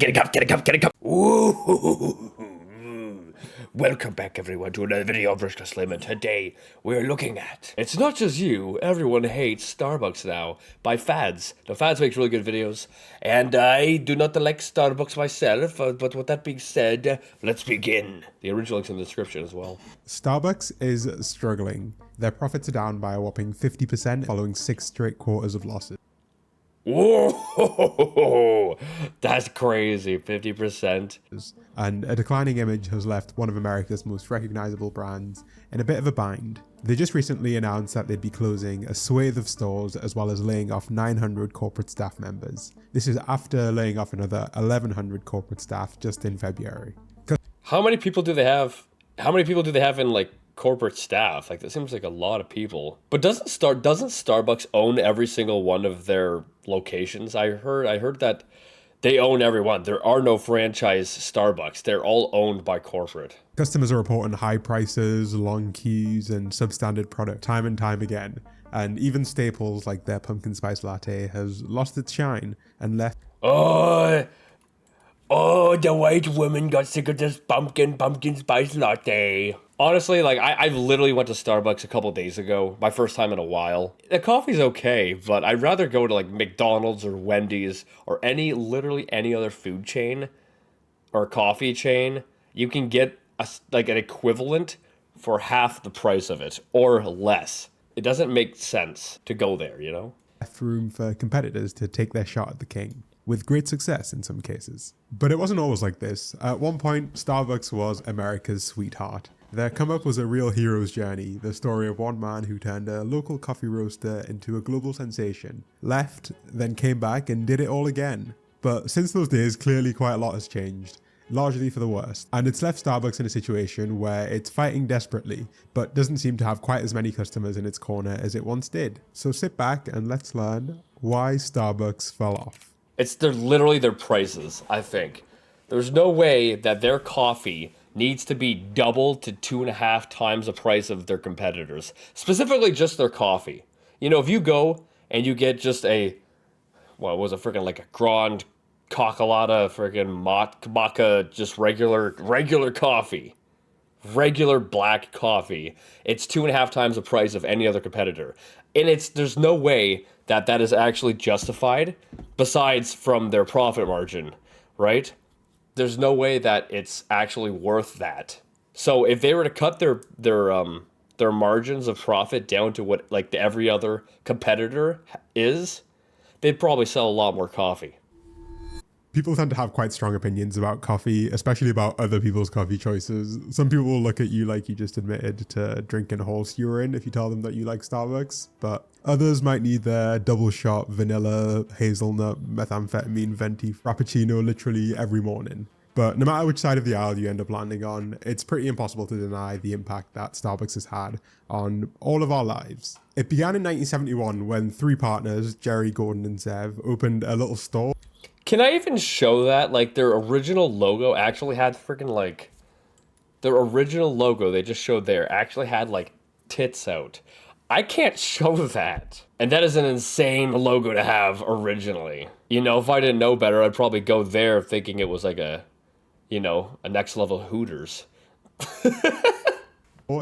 Get a cup, get a cup, get a cup. Ooh. Welcome back, everyone, to another video of Rishka Slim, and today we're looking at It's Not Just You, Everyone Hates Starbucks Now by Fads. Now, Fads makes really good videos, and I do not like Starbucks myself, but with that being said, let's begin. The original link's in the description as well. Starbucks is struggling. Their profits are down by a whopping 50% following 6 straight quarters of losses. Whoa, that's crazy, 50%. And a declining image has left one of America's most recognizable brands in a bit of a bind. They just recently announced that they'd be closing a swathe of stores as well as laying off 900 corporate staff members. This is after laying off another 1,100 corporate staff just in February. How many people do they have? How many people do they have in like corporate staff? Like, that seems like a lot of people. But doesn't Starbucks own every single one of their locations? I heard that they own every one. There are no franchise Starbucks. They're all owned by corporate. Customers are reporting high prices, long queues, and substandard product time and time again. And even staples like their pumpkin spice latte has lost its shine and left. Oh, the white woman got sick of this pumpkin spice latte. Honestly, like, I literally went to Starbucks a couple days ago, my first time in a while. The coffee's okay, but I'd rather go to like McDonald's or Wendy's or literally any other food chain or coffee chain. You can get like an equivalent for half the price of it or less. It doesn't make sense to go there, you know? Left room for competitors to take their shot at the king, with great success in some cases. But it wasn't always like this. At one point, Starbucks was America's sweetheart. Their come up was a real hero's journey, the story of one man who turned a local coffee roaster into a global sensation, left, then came back and did it all again. But since those days, clearly quite a lot has changed, largely for the worst. And it's left Starbucks in a situation where it's fighting desperately, but doesn't seem to have quite as many customers in its corner as it once did. So sit back and let's learn why Starbucks fell off. They're literally their prices, I think. There's no way that their coffee needs to be double to 2.5 times the price of their competitors. Specifically just their coffee. You know, if you go and you get just what was it, freaking like a Grand Caccolata, freaking maca, just regular coffee. Regular black coffee. It's 2.5 times the price of any other competitor. And there's no way that is actually justified besides from their profit margin, right? There's no way that it's actually worth that. So if they were to cut their margins of profit down to what like every other competitor is, they'd probably sell a lot more coffee. People tend to have quite strong opinions about coffee, especially about other people's coffee choices. Some people will look at you like you just admitted to drinking horse urine if you tell them that you like Starbucks, but others might need their double shot vanilla, hazelnut, methamphetamine, venti frappuccino literally every morning. But no matter which side of the aisle you end up landing on, it's pretty impossible to deny the impact that Starbucks has had on all of our lives. It began in 1971 when 3 partners, Jerry, Gordon, and Zev, opened a little store. Can I even show that? Like, their original logo actually had freaking, like... Their original logo they just showed there actually had, like, tits out. I can't show that. And that is an insane logo to have originally. You know, if I didn't know better, I'd probably go there thinking it was like a next level Hooters.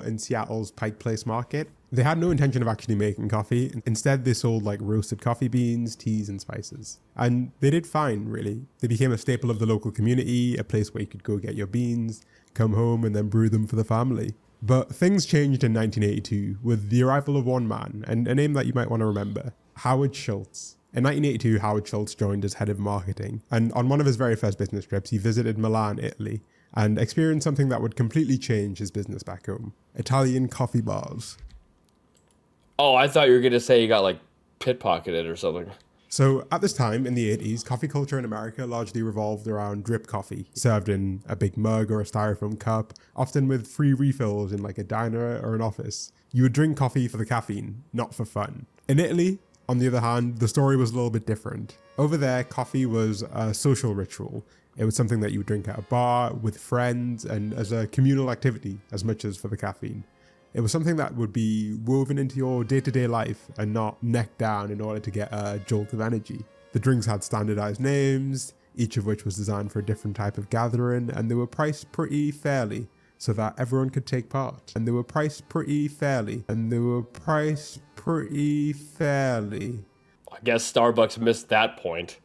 In Seattle's Pike Place Market. They had no intention of actually making coffee. Instead, they sold like roasted coffee beans, teas, and spices. And they did fine, really. They became a staple of the local community, a place where you could go get your beans, come home, and then brew them for the family. But things changed in 1982 with the arrival of one man, and a name that you might want to remember, Howard Schultz. In 1982, Howard Schultz joined as head of marketing, and on one of his very first business trips, he visited Milan, Italy, and experienced something that would completely change his business back home: Italian coffee bars. Oh, I thought you were going to say you got, like, pickpocketed or something. So at this time, in the 80s, coffee culture in America largely revolved around drip coffee, served in a big mug or a styrofoam cup, often with free refills in like a diner or an office. You would drink coffee for the caffeine, not for fun. In Italy, on the other hand, the story was a little bit different. Over there, coffee was a social ritual. It was something that you would drink at a bar, with friends, and as a communal activity, as much as for the caffeine. It was something that would be woven into your day-to-day life and not necked down in order to get a jolt of energy. The drinks had standardized names, each of which was designed for a different type of gathering, and they were priced pretty fairly so that everyone could take part. And they were priced pretty fairly. I guess Starbucks missed that point.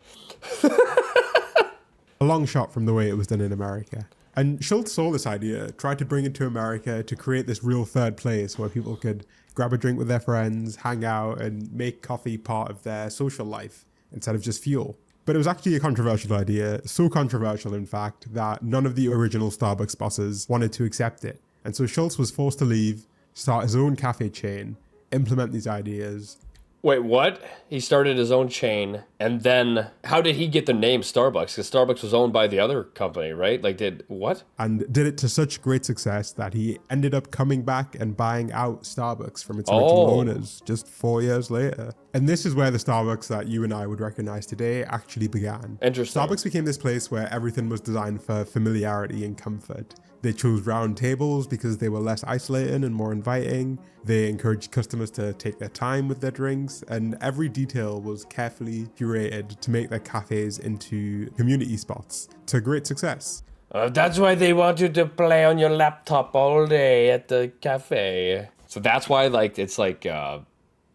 A long shot from the way it was done in America. And Schultz saw this idea, tried to bring it to America to create this real third place where people could grab a drink with their friends, hang out, and make coffee part of their social life instead of just fuel. But it was actually a controversial idea, so controversial in fact, that none of the original Starbucks bosses wanted to accept it. And so Schultz was forced to leave, start his own cafe chain, implement these ideas. Wait, what? He started his own chain, and then how did he get the name Starbucks? Because Starbucks was owned by the other company, right? Like, what? And did it to such great success that he ended up coming back and buying out Starbucks from its original owners just 4 years later. And this is where the Starbucks that you and I would recognize today actually began. Interesting. Starbucks became this place where everything was designed for familiarity and comfort. They chose round tables because they were less isolating and more inviting. They encouraged customers to take their time with their drinks, and every detail was carefully curated to make their cafes into community spots to great success. That's why they want you to play on your laptop all day at the cafe. So that's why, like, it's like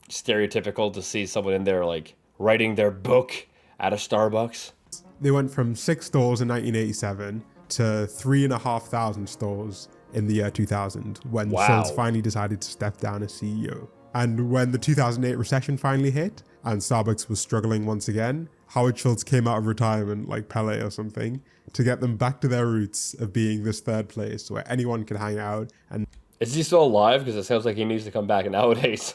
stereotypical to see someone in there like writing their book at a Starbucks. They went from 6 stores in 1987 to 3,500 stores in the year 2000 when Schultz finally decided to step down as CEO. And when the 2008 recession finally hit and Starbucks was struggling once again, Howard Schultz came out of retirement like Pele or something to get them back to their roots of being this third place where anyone can hang out and is he still alive? Because it sounds like he needs to come back nowadays.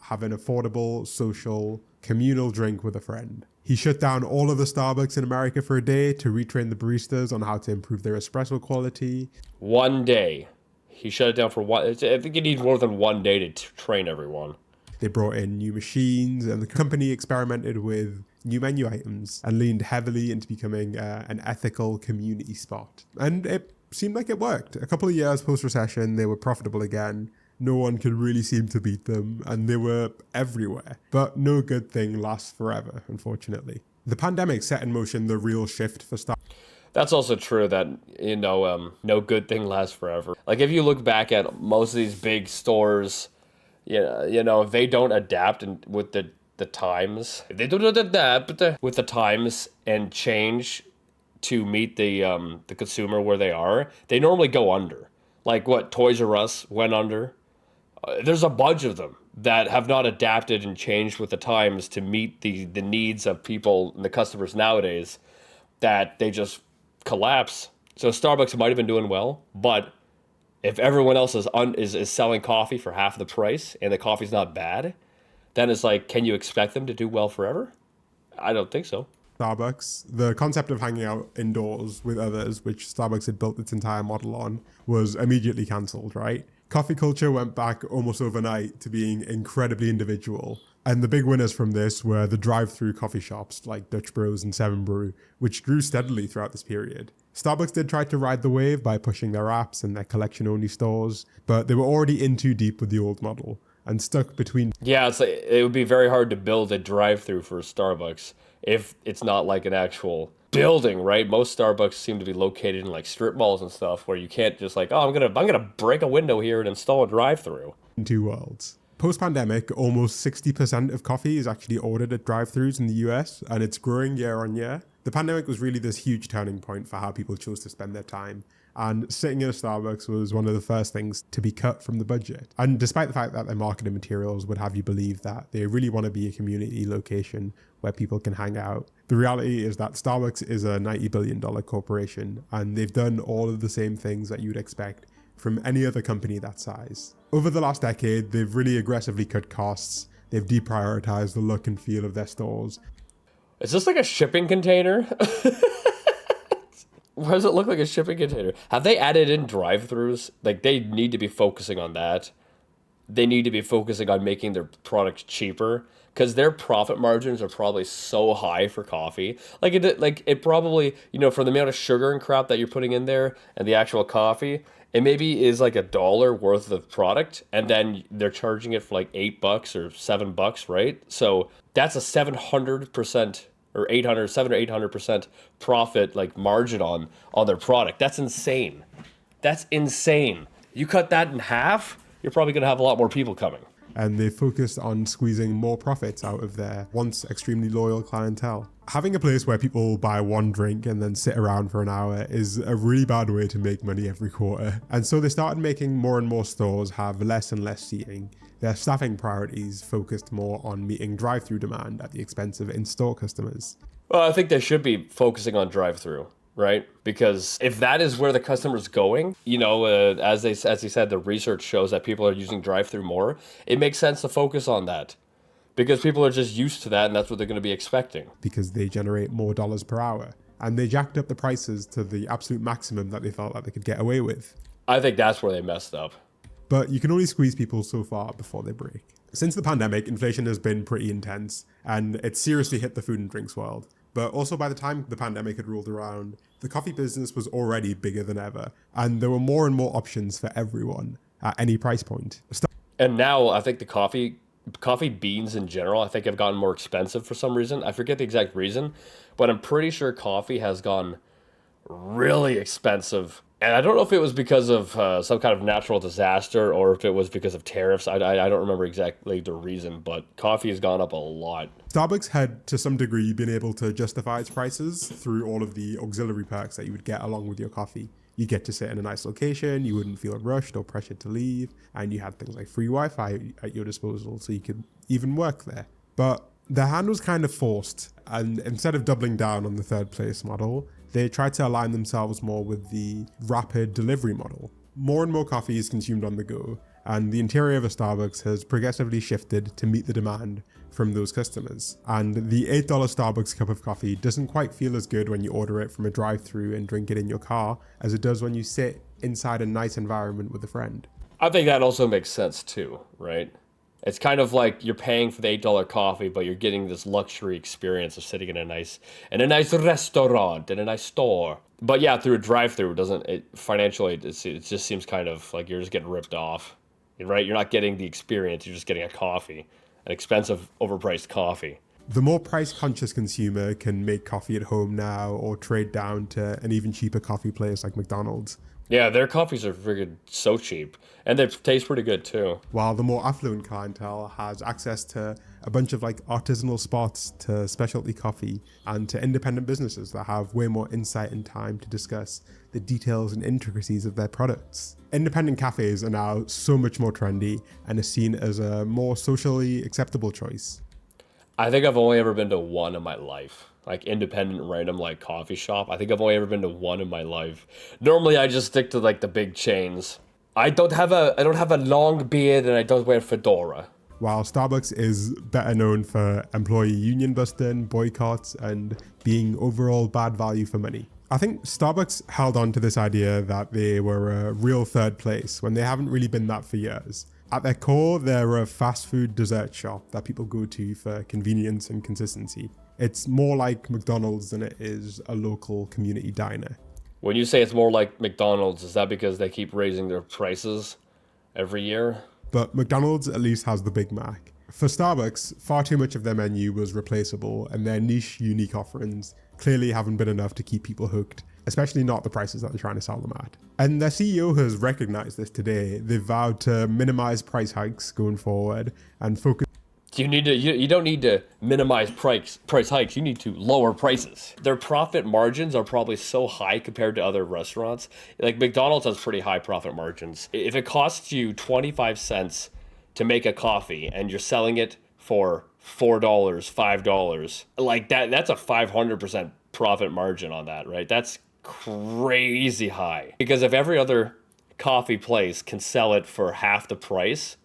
Have an affordable, social, communal drink with a friend. He shut down all of the Starbucks in America for a day to retrain the baristas on how to improve their espresso quality. 1 day. He shut it down for one. I think you need more than 1 day to train everyone. They brought in new machines, and the company experimented with new menu items and leaned heavily into becoming an ethical community spot. And it seemed like it worked. A couple of years post-recession, they were profitable again. No one could really seem to beat them, and they were everywhere. But no good thing lasts forever, unfortunately. The pandemic set in motion the real shift for Starbucks. That's also true that, no good thing lasts forever. Like, if you look back at most of these big stores, if they don't adapt with the times, if they don't adapt with the times and change to meet the consumer where they are, they normally go under. Like what Toys R Us went under. There's a bunch of them that have not adapted and changed with the times to meet the needs of people and the customers nowadays, that they just collapse. So Starbucks might have been doing well, but if everyone else is selling coffee for half the price and the coffee's not bad, then it's like, can you expect them to do well forever? I don't think so. Starbucks, the concept of hanging out indoors with others, which Starbucks had built its entire model on, was immediately cancelled, right? Coffee culture went back almost overnight to being incredibly individual. And the big winners from this were the drive-through coffee shops like Dutch Bros and Seven Brew, which grew steadily throughout this period. Starbucks did try to ride the wave by pushing their apps and their collection-only stores, but they were already in too deep with the old model and stuck between. Yeah, it would be very hard to build a drive-through for Starbucks if it's not like an actual building, right? Most Starbucks seem to be located in like strip malls and stuff where you can't just like, I'm gonna break a window here and install a drive-through. Two worlds. Post-pandemic, almost 60% of coffee is actually ordered at drive-thrus in the US, and it's growing year on year. The pandemic was really this huge turning point for how people chose to spend their time, and sitting in a Starbucks was one of the first things to be cut from the budget. And despite the fact that their marketing materials would have you believe that they really want to be a community location where people can hang out, the reality is that Starbucks is a $90 billion corporation, and they've done all of the same things that you'd expect from any other company that size. Over the last decade, they've really aggressively cut costs. They've deprioritized the look and feel of their stores. Is this like a shipping container? Why does it look like a shipping container? Have they added in drive-thrus? Like, they need to be focusing on that. They need to be focusing on making their product cheaper, because their profit margins are probably so high for coffee. It probably, for the amount of sugar and crap that you're putting in there and the actual coffee, it maybe is like $1 worth of product, and then they're charging it for like $8 or $7, right? So that's a 700% or 800, 7 or 800% profit like margin on their product. That's insane. That's insane. You cut that in half, you're probably going to have a lot more people coming. And they focused on squeezing more profits out of their once extremely loyal clientele. Having a place where people buy one drink and then sit around for an hour is a really bad way to make money every quarter. And so they started making more and more stores have less and less seating. Their staffing priorities focused more on meeting drive-through demand at the expense of in-store customers. Well, I think they should be focusing on drive-through, right? Because if that is where the customer's going, as he said, the research shows that people are using drive-through more. It makes sense to focus on that because people are just used to that, and that's what they're going to be expecting. Because they generate more dollars per hour, and they jacked up the prices to the absolute maximum that they felt that they could get away with. I think that's where they messed up. But you can only squeeze people so far before they break. Since the pandemic, inflation has been pretty intense, and it seriously hit the food and drinks world. But also by the time the pandemic had rolled around, the coffee business was already bigger than ever, and there were more and more options for everyone at any price point. And now I think the coffee beans in general, I think have gotten more expensive for some reason. I forget the exact reason, but I'm pretty sure coffee has gone really expensive. And I don't know if it was because of some kind of natural disaster or if it was because of tariffs. I don't remember exactly the reason, but coffee has gone up a lot. Starbucks had, to some degree, been able to justify its prices through all of the auxiliary perks that you would get along with your coffee. You get to sit in a nice location, you wouldn't feel rushed or pressured to leave, and you had things like free Wi-Fi at your disposal, so you could even work there. But their hand was kind of forced, and instead of doubling down on the third place model, they tried to align themselves more with the rapid delivery model. More and more coffee is consumed on the go, and the interior of a Starbucks has progressively shifted to meet the demand from those customers. And the $8 Starbucks cup of coffee doesn't quite feel as good when you order it from a drive-thru and drink it in your car as it does when you sit inside a nice environment with a friend. I think that also makes sense too, right? It's kind of like you're paying for the $8 coffee, but you're getting this luxury experience of sitting in a nice restaurant, in a nice store. But yeah, through a drive-through, financially, it just seems kind of like you're just getting ripped off, right? You're not getting the experience, you're just getting a coffee, an expensive, overpriced coffee. The more price-conscious consumer can make coffee at home now or trade down to an even cheaper coffee place like McDonald's. Yeah, their coffees are friggin' so cheap, and they taste pretty good too. While the more affluent clientele has access to a bunch of like artisanal spots, to specialty coffee, and to independent businesses that have way more insight and time to discuss the details and intricacies of their products. Independent cafes are now so much more trendy and are seen as a more socially acceptable choice. I think I've only ever been to one in my life. Like independent random like coffee shop. I think I've only ever been to one in my life. Normally I just stick to like the big chains. I don't have a long beard and I don't wear fedora. While Starbucks is better known for employee union busting, boycotts, and being overall bad value for money. I think Starbucks held on to this idea that they were a real third place when they haven't really been that for years. At their core, they're a fast food dessert shop that people go to for convenience and consistency. It's more like McDonald's than it is a local community diner. When you say it's more like McDonald's, is that because they keep raising their prices every year? But McDonald's at least has the Big Mac. For Starbucks, far too much of their menu was replaceable, and their niche, unique offerings clearly haven't been enough to keep people hooked, especially not the prices that they're trying to sell them at. And their CEO has recognized this today. They've vowed to minimize price hikes going forward and focus. You don't need to minimize price hikes. You need to lower prices. Their profit margins are probably so high compared to other restaurants. Like McDonald's has pretty high profit margins. If it costs you 25 cents to make a coffee and you're selling it for $4, $5, like that's a 500% profit margin on that, right? That's crazy high. Because if every other coffee place can sell it for half the price,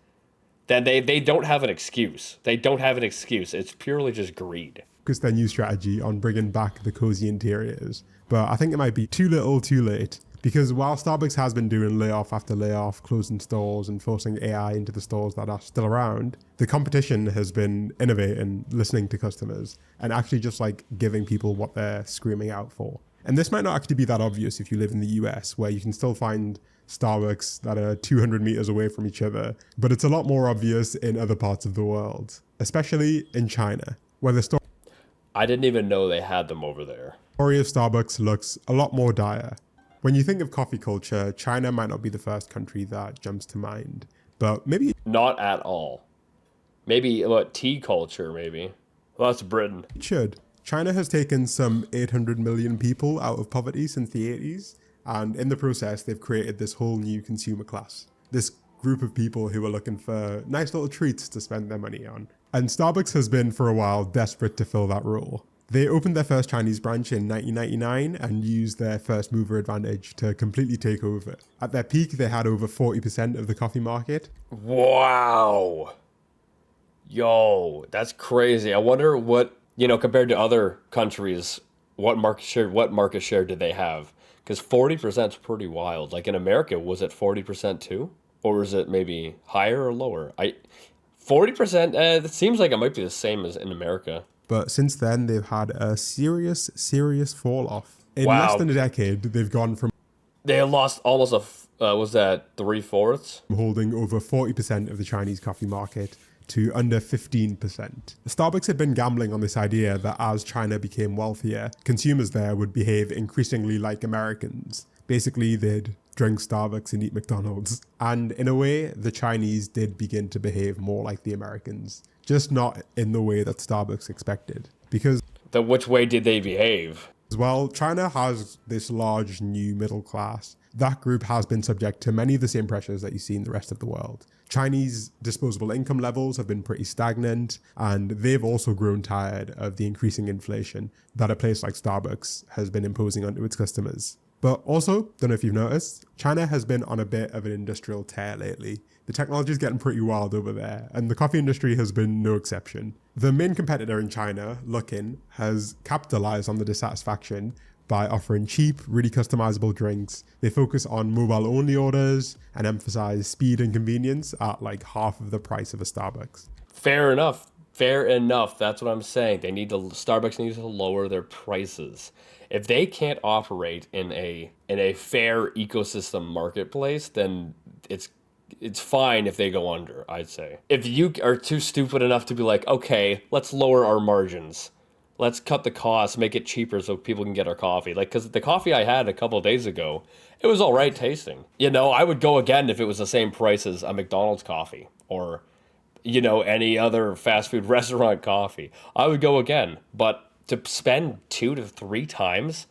then they don't have an excuse. They don't have an excuse. It's purely just greed. Focus their new strategy on bringing back the cozy interiors. But I think it might be too little, too late. Because while Starbucks has been doing layoff after layoff, closing stores and forcing AI into the stores that are still around, the competition has been innovating, listening to customers, and actually just like giving people what they're screaming out for. And this might not actually be that obvious if you live in the US, where you can still find Starbucks that are 200 meters away from each other, but it's a lot more obvious in other parts of the world, especially in China, where the store. I didn't even know they had them over there. Story of Starbucks looks a lot more dire. When you think of coffee culture, China might not be the first country that jumps to mind, but maybe Not at all. Maybe, what, tea culture, maybe? Well, that's Britain. it should. China has taken some 800 million people out of poverty since the 80s, and in the process, they've created this whole new consumer class. This group of people who are looking for nice little treats to spend their money on. And Starbucks has been, for a while, desperate to fill that role. They opened their first Chinese branch in 1999 and used their first mover advantage to completely take over. At their peak, they had over 40% of the coffee market. Wow. Yo, that's crazy. I wonder what, compared to other countries, what market share did they have? Because 40% is pretty wild. Like in America, was it 40% too? Or is it maybe higher or lower? 40%, it seems like it might be the same as in America. But since then, they've had a serious fall off. In Wow. less than a decade, they've gone from They lost almost was that 3/4? holding over 40% of the Chinese coffee market to under 15%. Starbucks had been gambling on this idea that as China became wealthier, consumers there would behave increasingly like Americans. Basically, they'd drink Starbucks and eat McDonald's. And in a way, the Chinese did begin to behave more like the Americans, just not in the way that Starbucks expected. Because Which way did they behave? as well, China has this large new middle class. That group has been subject to many of the same pressures that you see in the rest of the world. Chinese disposable income levels have been pretty stagnant, and they've also grown tired of the increasing inflation that a place like Starbucks has been imposing onto its customers. But also, don't know if you've noticed, China has been on a bit of an industrial tear lately. The technology is getting pretty wild over there, and the coffee industry has been no exception. The main competitor in China, Luckin, has capitalized on the dissatisfaction by offering cheap, really customizable drinks. They focus on mobile-only orders and emphasize speed and convenience at like half of the price of a Starbucks. Fair enough. Fair enough. That's what I'm saying. Starbucks needs to lower their prices. If they can't operate in a fair ecosystem marketplace, then it's fine if they go under, I'd say. If you are too stupid enough to be like, okay, let's lower our margins. Let's cut the costs, make it cheaper so people can get our coffee. Like, because the coffee I had a couple of days ago, it was all right tasting. I would go again if it was the same price as a McDonald's coffee or, any other fast food restaurant coffee. I would go again. But to spend 2 to 3 times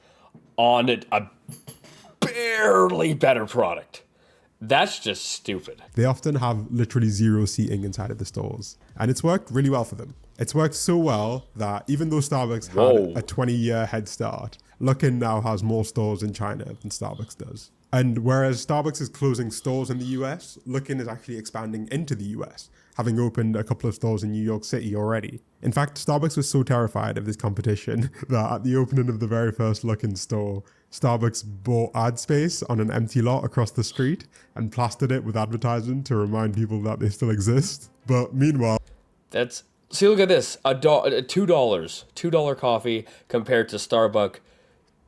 on a barely better product, that's just stupid. They often have literally zero seating inside of the stores, and it's worked really well for them. It's worked so well that even though Starbucks had a 20-year head start, Luckin now has more stores in China than Starbucks does. And whereas Starbucks is closing stores in the US, Luckin is actually expanding into the US, having opened a couple of stores in New York City already. In fact, Starbucks was so terrified of this competition that at the opening of the very first Luckin store, Starbucks bought ad space on an empty lot across the street and plastered it with advertising to remind people that they still exist. But meanwhile, See, look at this. $2 coffee compared to Starbucks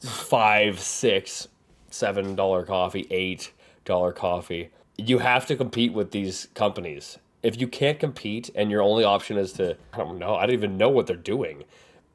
$5, $6, $7 coffee, $8 coffee. You have to compete with these companies. If you can't compete and your only option is to, I don't even know what they're doing.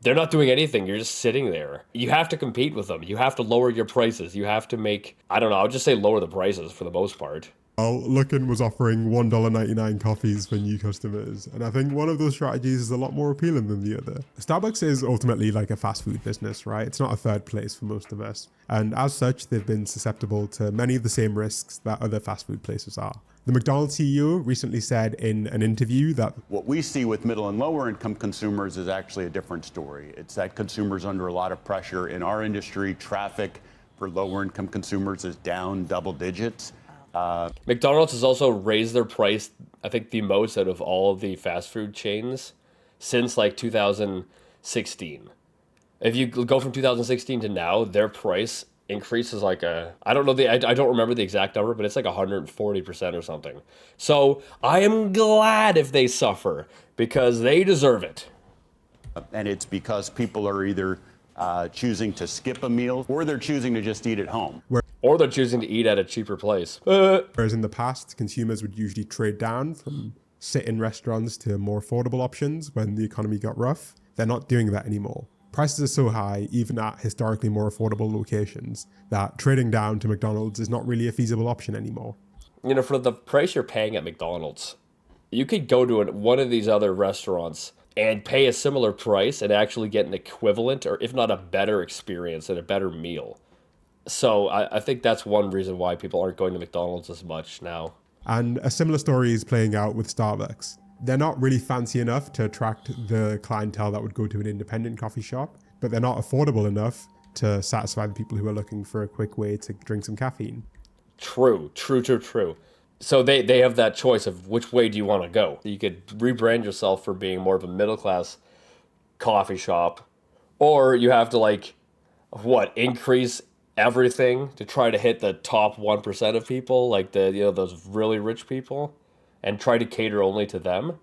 They're not doing anything. You're just sitting there. You have to compete with them. You have to lower your prices. You have to make, I'll just say lower the prices for the most part. Luckin was offering $1.99 coffees for new customers, and I think one of those strategies is a lot more appealing than the other. Starbucks is ultimately like a fast food business, right? It's not a third place for most of us, and as such, they've been susceptible to many of the same risks that other fast food places are. The McDonald's CEO recently said in an interview that what we see with middle and lower income consumers is actually a different story. It's that consumers under a lot of pressure. In our industry, traffic for lower income consumers is down double digits. McDonald's has also raised their price, I think, the most out of all of the fast food chains since like 2016. If you go from 2016 to now, their price increases like I don't remember the exact number, but it's like 140% or something. So I am glad if they suffer because they deserve it. And it's because people are either choosing to skip a meal or they're choosing to just eat at home. Or they're choosing to eat at a cheaper place. Whereas in the past, consumers would usually trade down from sit-in restaurants to more affordable options when the economy got rough. they're not doing that anymore. Prices are so high, even at historically more affordable locations, that trading down to McDonald's is not really a feasible option anymore. You know, for the price you're paying at McDonald's, you could go to one of these other restaurants and pay a similar price and actually get an equivalent, or if not a better experience and a better meal. So I think that's one reason why people aren't going to McDonald's as much now. And a similar story is playing out with Starbucks. They're not really fancy enough to attract the clientele that would go to an independent coffee shop, but they're not affordable enough to satisfy the people who are looking for a quick way to drink some caffeine. True. So they have that choice of which way do you want to go. You could rebrand yourself for being more of a middle class coffee shop, or you have to increase everything to try to hit the top 1% of people, like those really rich people, and try to cater only to them.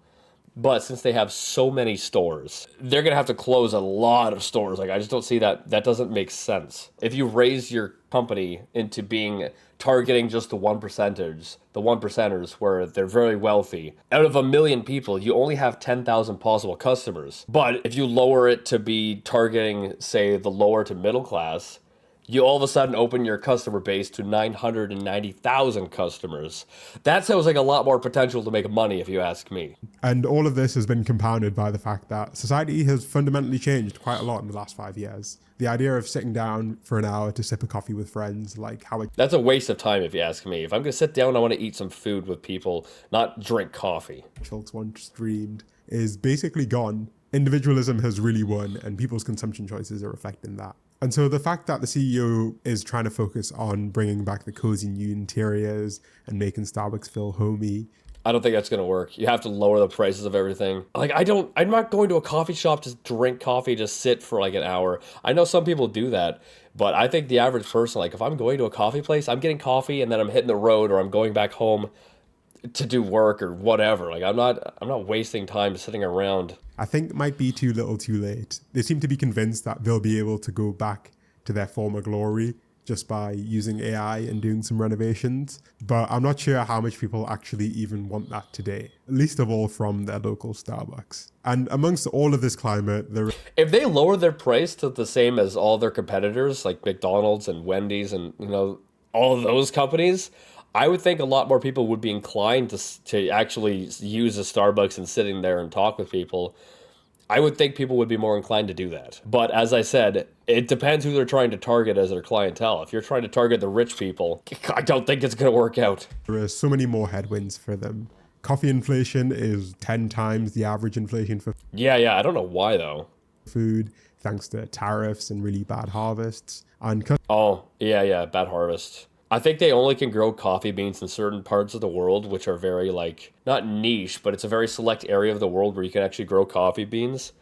But since they have so many stores, they're going to have to close a lot of stores. Like, I just don't see that. That doesn't make sense. If you raise your company into being targeting just the one percenters where they're very wealthy, out of 1 million people, you only have 10,000 possible customers. But if you lower it to be targeting, say, the lower to middle class, you all of a sudden open your customer base to 990,000 customers. That sounds like a lot more potential to make money, if you ask me. And all of this has been compounded by the fact that society has fundamentally changed quite a lot in the last 5 years. The idea of sitting down for an hour to sip a coffee with friends, like how it... That's a waste of time, if you ask me. If I'm going to sit down, I want to eat some food with people, not drink coffee. Schultz once dreamed, is basically gone. Individualism has really won, and people's consumption choices are reflecting that. And so the fact that the CEO is trying to focus on bringing back the cozy new interiors and making Starbucks feel homey, I don't think that's going to work. You have to lower the prices of everything. I'm not going to a coffee shop to drink coffee, just sit for like an hour. I know some people do that, but I think the average person, like if I'm going to a coffee place, I'm getting coffee and then I'm hitting the road or I'm going back home to do work or whatever. Like I'm not wasting time sitting around. I think it might be too little too late. They seem to be convinced that they'll be able to go back to their former glory just by using AI and doing some renovations. But I'm not sure how much people actually even want that today, least of all from their local Starbucks. And amongst all of this climate, if they lower their price to the same as all their competitors, like McDonald's and Wendy's and all of those companies, I would think a lot more people would be inclined to actually use a Starbucks and sitting there and talk with people. I would think people would be more inclined to do that. But as I said, it depends who they're trying to target as their clientele. If you're trying to target the rich people, I don't think it's going to work out. there are so many more headwinds for them. Coffee inflation is 10 times the average inflation for Yeah, I don't know why though. food, thanks to tariffs and really bad harvests. And Bad harvest. I think they only can grow coffee beans in certain parts of the world, which are very, not niche, but it's a very select area of the world where you can actually grow coffee beans.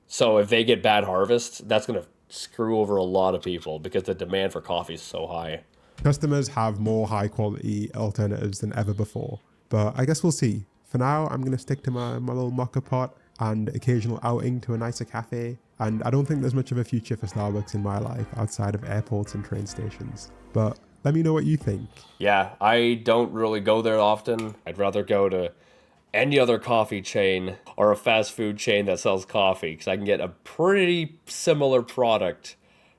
So if they get bad harvests, that's going to screw over a lot of people because the demand for coffee is so high. customers have more high quality alternatives than ever before. But I guess we'll see. For now, I'm going to stick to my little mocha pot and occasional outing to a nicer cafe. And I don't think there's much of a future for Starbucks in my life outside of airports and train stations. But let me know what you think. Yeah, I don't really go there often. I'd rather go to any other coffee chain or a fast food chain that sells coffee because I can get a pretty similar product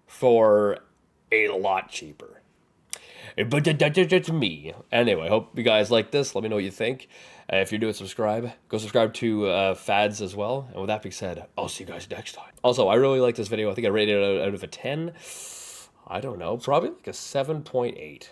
for a lot cheaper. But that's me. Anyway, hope you guys like this. Let me know what you think. If you're new, subscribe. Go subscribe to Fads as well. And with that being said, I'll see you guys next time. Also, I really like this video. I think I rated it out of a 10. I don't know, probably like a 7.8.